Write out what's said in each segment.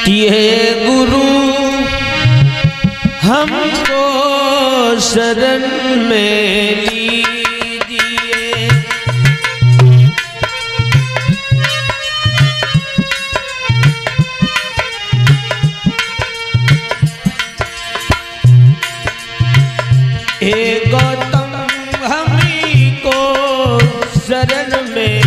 ये गुरु हमको शरण में लीजिए। हे गौतम हमी को शरण में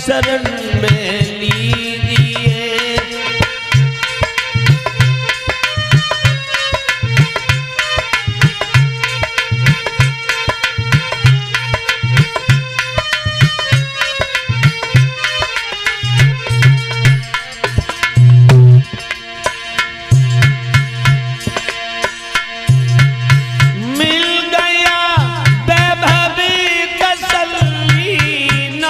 शरण में लीजिए। मिल गया वैभवी तसल्ली ना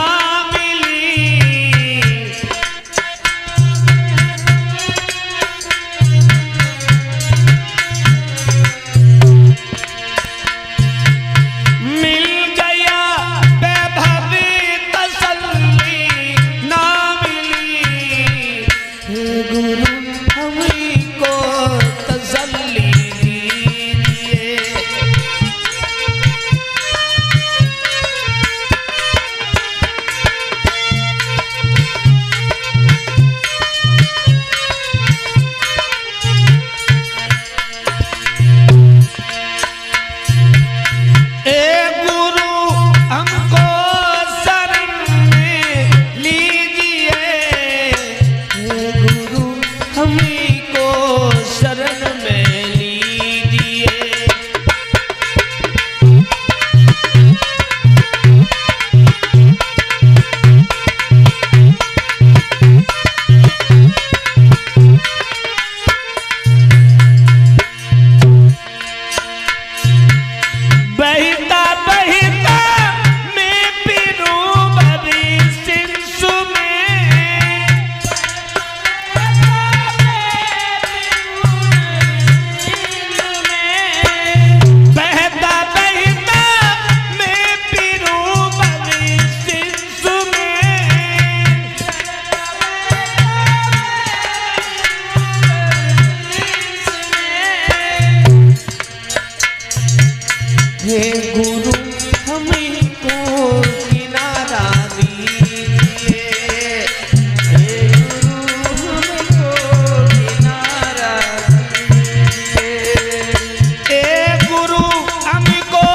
हे गुरु हमको किनारा दीजिए। हे गुरु हमको किनारा दीजिए। हे गुरु हमको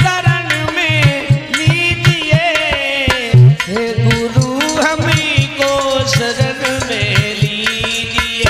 शरण में लीजिए। हे गुरु हमको शरण में लीजिए।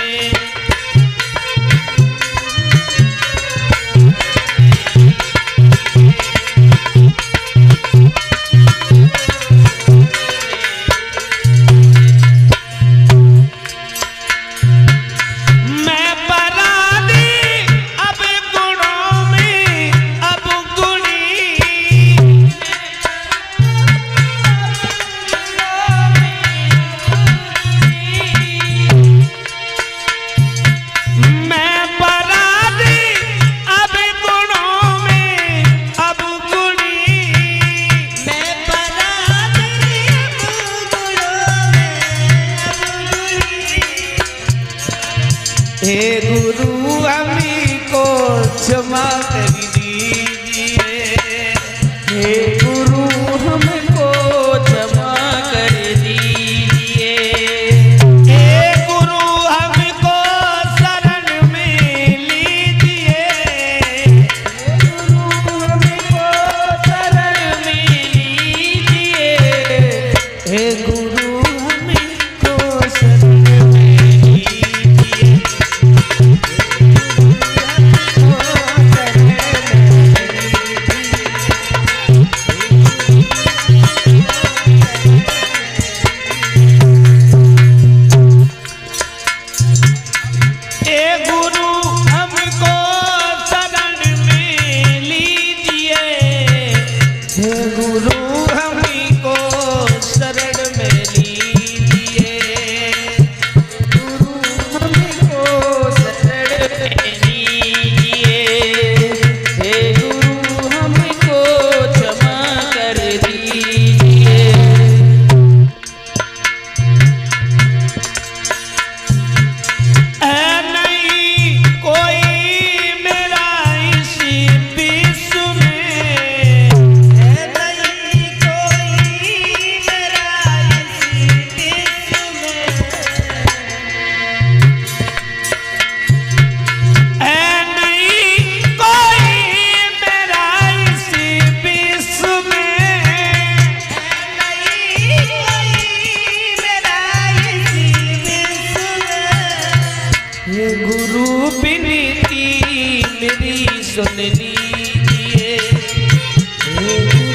हे गुरु हमको क्षमा कर दीजिए। हे गुरु हमको क्षमा कर दीजिए। हे गुरु हमको शरण में लीजिए। हे गुरु हमको शरण में लीजिए। हे गुरु हमको शरण में लीजिए, गुरु हमको शरण में लीजिए, हे गुरु हमको क्षमा कर दीजिए। नहीं कोई मेरा इस विश्व में, नहीं कोई मेरा इस विश्व में, नहीं कोई मेरा इस विश्व में, नहीं कोई मेरा इस विश्व में, हे गुरु विनती मेरी सुन लीजिए, हे गुरु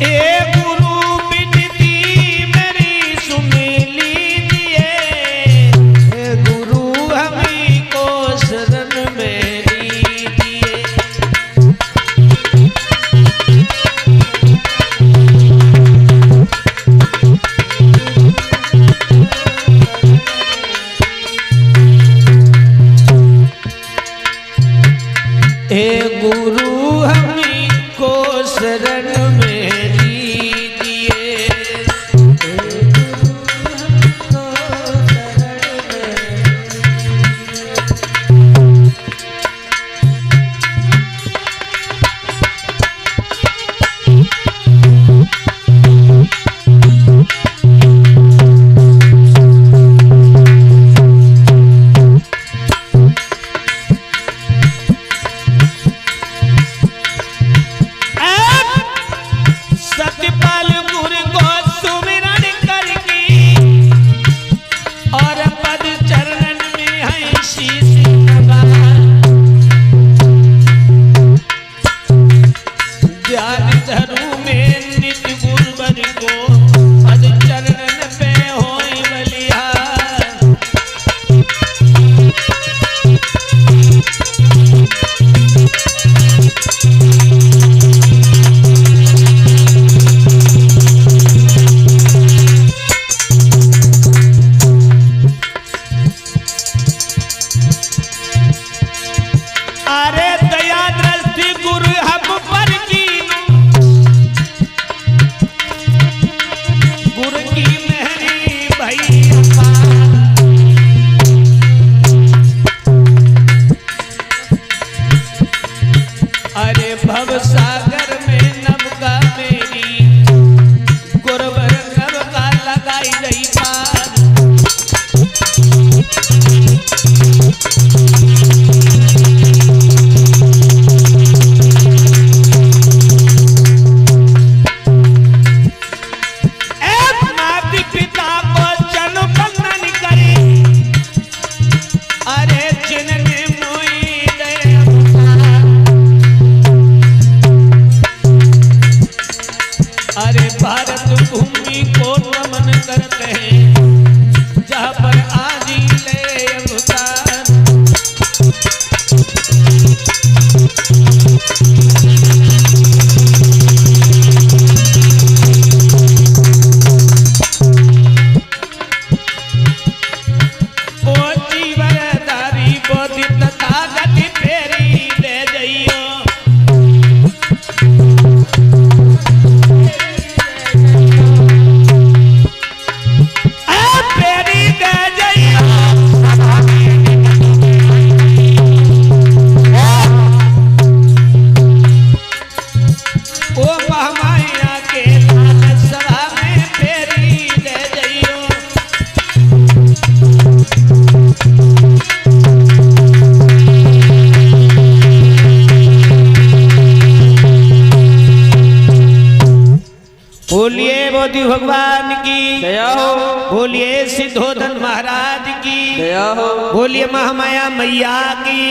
हे गुरु विनती मेरी सुन लीजिए, हे गुरु हमको शरण में लीजिए। हे गुरु हमको शरण में लीजिए, हे गुरु हमको शरण में सत्यपाल गुरु को सुमिरन करके और पद चरणन में है शीश नवा, ध्यान धरू में नित्य गुरुवर को पद चरणन पे होय बलिहार। अरे दया दृष्टि गुरु हम पर कीनो, गुरु की मेहरी भैया। अरे भव सागर में नवका मेरी, गुरुवर नवका लगाई गई पार। अरे भारत भूमि को नमन करते हैं, जहाँ पर आदि ले अवतार। ओ जीवनदारी बोधि तथागति फेरी दे जइयो, बोलिए बोधि भगवान की जय हो, बोलिए सिद्धोधन महाराज की जय हो, बोलिए महामाया मैया की।